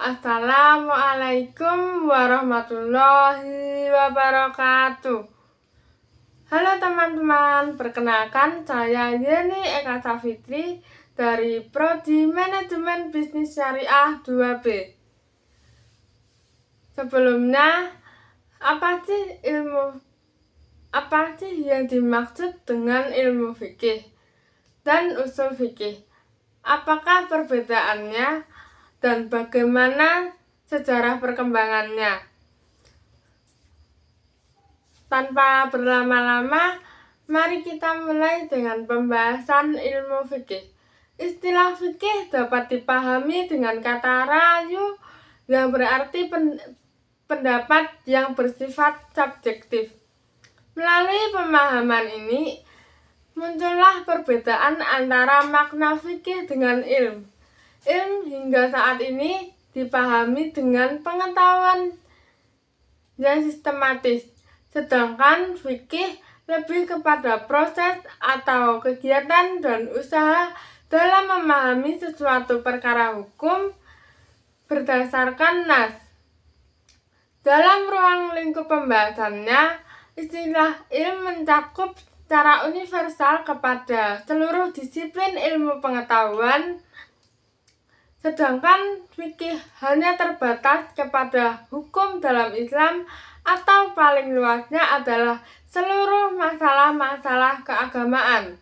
Assalamualaikum warahmatullahi wabarakatuh. Halo teman-teman, perkenalkan saya Yeni Eka Safitri dari Prodi Manajemen Bisnis Syariah 2B. Sebelumnya, apa sih yang dimaksud dengan ilmu fikih dan usul fikih? Apakah perbedaannya dan bagaimana sejarah perkembangannya? Tanpa berlama-lama, mari kita mulai dengan pembahasan ilmu fikih. Istilah fikih dapat dipahami dengan kata rayu yang berarti pendapat yang bersifat subjektif. Melalui pemahaman ini, muncullah perbedaan antara makna fikih dengan ilmu. Ilmu hingga saat ini dipahami dengan pengetahuan yang sistematis, sedangkan fikih lebih kepada proses atau kegiatan dan usaha dalam memahami sesuatu perkara hukum berdasarkan nas. Dalam ruang lingkup pembahasannya, istilah ilmu mencakup secara universal kepada seluruh disiplin ilmu pengetahuan, sedangkan fikih hanya terbatas kepada hukum dalam Islam atau paling luasnya adalah seluruh masalah-masalah keagamaan.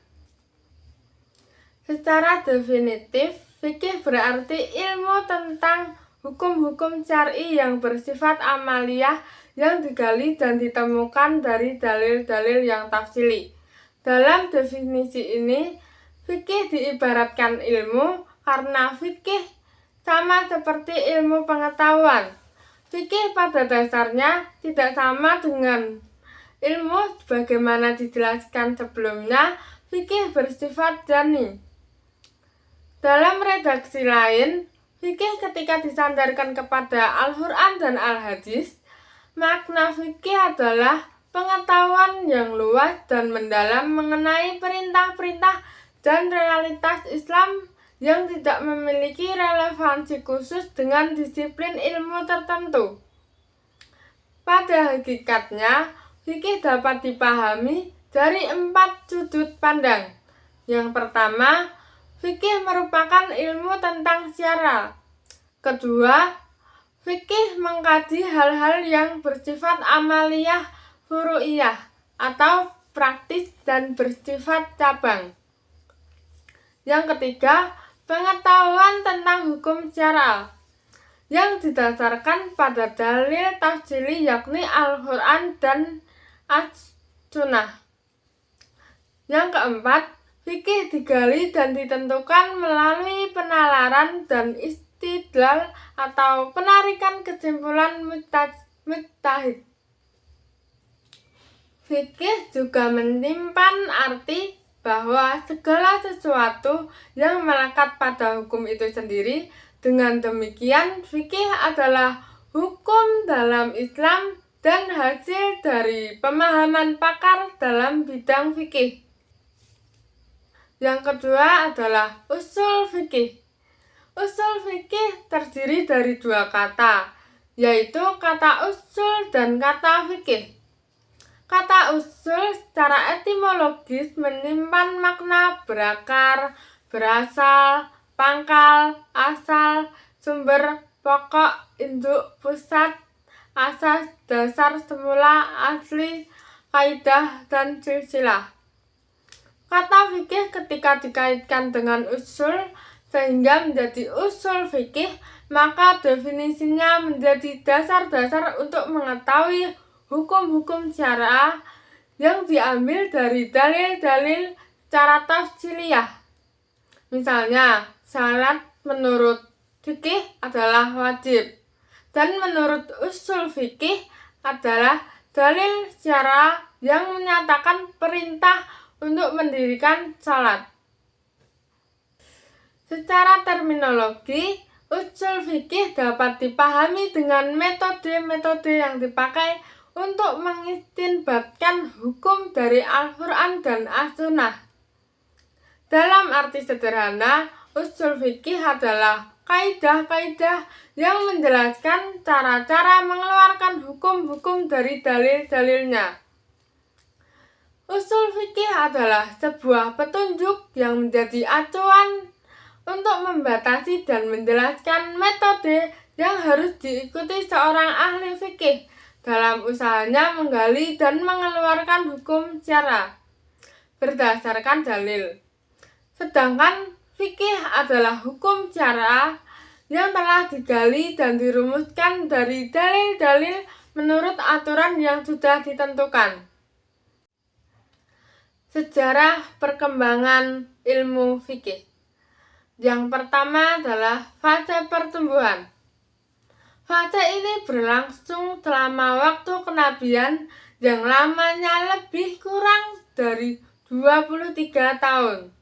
Secara definitif, fikih berarti ilmu tentang hukum-hukum syar'i yang bersifat amaliyah yang digali dan ditemukan dari dalil-dalil yang tafsili. Dalam definisi ini, fikih diibaratkan ilmu karena fikih sama seperti ilmu pengetahuan. Fikih pada dasarnya tidak sama dengan ilmu sebagaimana dijelaskan sebelumnya. Fikih bersifat jani. Dalam redaksi lain, fikih ketika disandarkan kepada Al-Quran dan Al-Hadis, makna fikih adalah pengetahuan yang luas dan mendalam mengenai perintah-perintah dan realitas Islam yang tidak memiliki relevansi khusus dengan disiplin ilmu tertentu. Pada hakikatnya, fikih dapat dipahami dari 4 sudut pandang. Yang pertama, fikih merupakan ilmu tentang syara. Kedua, fikih mengkaji hal-hal yang bersifat amaliyah furu'iyah atau praktis dan bersifat cabang. Yang ketiga, pengetahuan tentang hukum syara yang didasarkan pada dalil tafsili yakni Al-Quran dan As-Sunnah. Yang keempat, fikih digali dan ditentukan melalui penalaran dan istidlal atau penarikan kesimpulan mujtahid. Fikih juga menyimpan arti bahwa segala sesuatu yang melekat pada hukum itu sendiri. Dengan demikian, fikih adalah hukum dalam Islam dan hasil dari pemahaman pakar dalam bidang fikih. Yang kedua adalah usul fikih. Usul fikih terdiri dari 2 kata, yaitu kata usul dan kata fikih. Kata usul secara etimologis menyimpan makna berakar, berasal, pangkal, asal, sumber, pokok, induk, pusat, asas, dasar, semula, asli, kaidah, dan silsilah. Kata fikih ketika dikaitkan dengan usul sehingga menjadi usul fikih, maka definisinya menjadi dasar-dasar untuk mengetahui hukum-hukum syariah yang diambil dari dalil-dalil secara tafsiliyah. Misalnya, salat menurut fikih adalah wajib, dan menurut usul fikih adalah dalil syariah yang menyatakan perintah untuk mendirikan salat. Secara terminologi, usul fikih dapat dipahami dengan metode-metode yang dipakai untuk mengistinbatkan hukum dari Al-Quran dan As-Sunnah. Dalam arti sederhana, usul fikih adalah kaidah-kaidah yang menjelaskan cara-cara mengeluarkan hukum-hukum dari dalil-dalilnya. Usul fikih adalah sebuah petunjuk yang menjadi acuan untuk membatasi dan menjelaskan metode yang harus diikuti seorang ahli fikih dalam usahanya menggali dan mengeluarkan hukum secara berdasarkan dalil. Sedangkan fikih adalah hukum syara yang telah digali dan dirumuskan dari dalil-dalil menurut aturan yang sudah ditentukan. Sejarah perkembangan ilmu fikih. Yang pertama adalah fase pertumbuhan. Fase ini berlangsung selama waktu kenabian yang lamanya lebih kurang dari 23 tahun.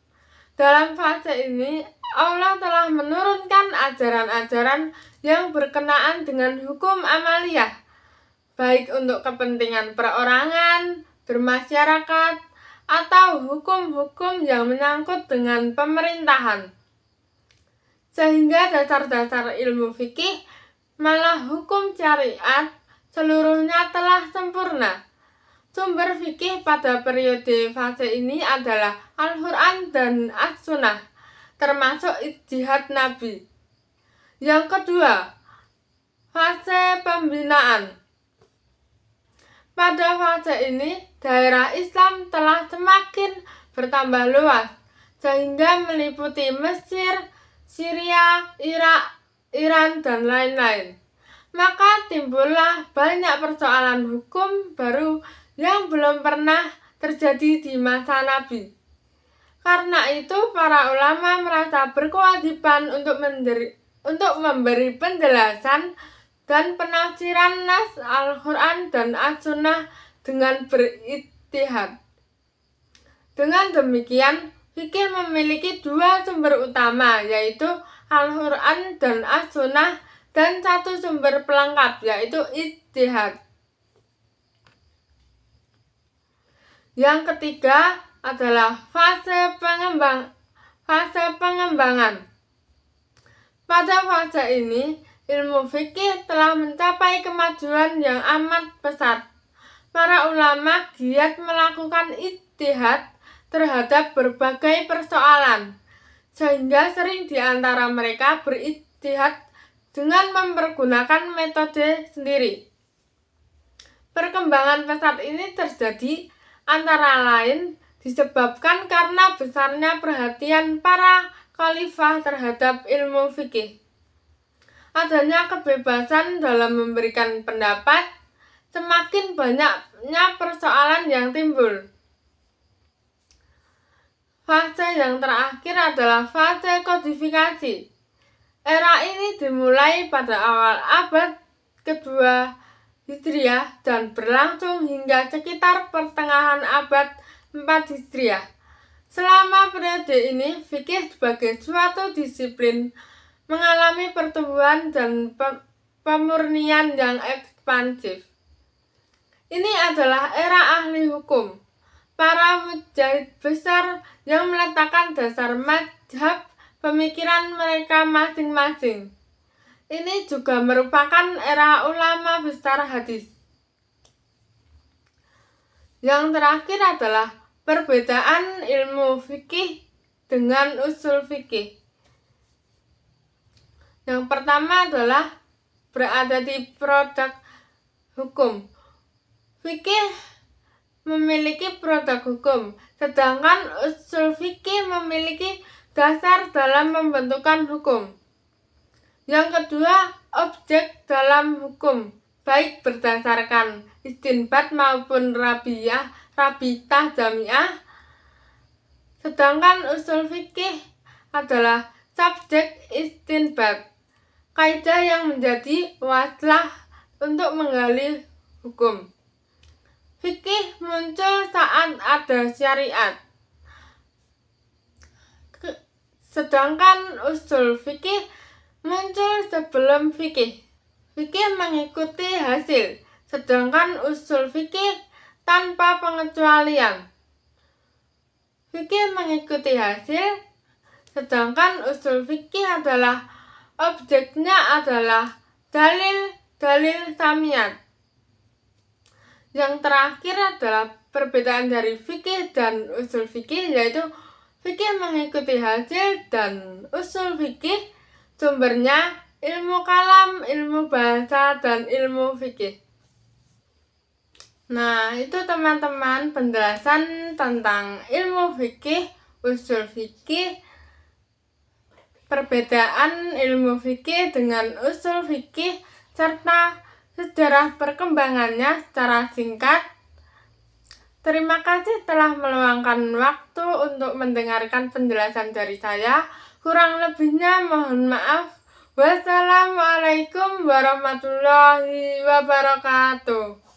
Dalam fase ini, Allah telah menurunkan ajaran-ajaran yang berkenaan dengan hukum amaliyah, baik untuk kepentingan perorangan, bermasyarakat, atau hukum-hukum yang menyangkut dengan pemerintahan. Sehingga dasar-dasar ilmu fikih, malah hukum syariat, seluruhnya telah sempurna. Sumber fikih pada periode fase ini adalah Al-Quran dan As-Sunnah, termasuk ijtihad Nabi. Yang kedua, fase pembinaan. Pada fase ini, daerah Islam telah semakin bertambah luas, sehingga meliputi Mesir, Syria, Irak, Iran, dan lain-lain. Maka timbullah banyak persoalan hukum baru yang belum pernah terjadi di masa Nabi. Karena itu, para ulama merasa berkewajiban untuk memberi penjelasan dan penafsiran nas Al-Quran dan As-Sunnah dengan berijtihad. Dengan demikian, fikih memiliki dua sumber utama, yaitu Al-Quran dan As-Sunnah, dan satu sumber pelengkap, yaitu ijtihad. Yang ketiga adalah fase pengembangan. Pada fase ini, ilmu fikih telah mencapai kemajuan yang amat pesat. Para ulama giat melakukan ijtihad terhadap berbagai persoalan, sehingga sering di antara mereka berijtihad dengan mempergunakan metode sendiri. Perkembangan pesat ini terjadi antara lain disebabkan karena besarnya perhatian para khalifah terhadap ilmu fikih. Adanya kebebasan dalam memberikan pendapat, semakin banyaknya persoalan yang timbul. Fase yang terakhir adalah fase kodifikasi. Era ini dimulai pada awal abad kedua Hijriah dan berlangsung hingga sekitar pertengahan abad 4 Hijriah. Selama periode ini, fikih sebagai suatu disiplin mengalami pertumbuhan dan pemurnian yang ekspansif. Ini adalah era ahli hukum, para mujtahid besar yang meletakkan dasar mazhab pemikiran mereka masing-masing. Ini juga merupakan era ulama besar hadis. Yang terakhir adalah perbedaan ilmu fikih dengan usul fikih. Yang pertama adalah berada di produk hukum. Fikih memiliki produk hukum, sedangkan usul fikih memiliki dasar dalam pembentukan hukum. Yang kedua, objek dalam hukum, baik berdasarkan istinbat maupun rabitah jamiah. Sedangkan usul fikih adalah subjek istinbat, kaidah yang menjadi waslah untuk menggali hukum. Fikih muncul saat ada syariat, sedangkan usul fikih muncul sebelum fikih. Fikih mengikuti hasil, sedangkan usul fikih tanpa pengecualian. Fikih mengikuti hasil, sedangkan usul fikih adalah objeknya adalah dalil samiyat. Yang terakhir adalah perbedaan dari fikih dan usul fikih, yaitu fikih mengikuti hasil dan usul fikih sumbernya ilmu kalam, ilmu bahasa, dan ilmu fikih. Nah, itu teman-teman penjelasan tentang ilmu fikih, usul fikih, perbedaan ilmu fikih dengan usul fikih, serta sejarah perkembangannya secara singkat. Terima kasih telah meluangkan waktu untuk mendengarkan penjelasan dari saya. Kurang lebihnya mohon maaf. Wassalamualaikum warahmatullahi wabarakatuh.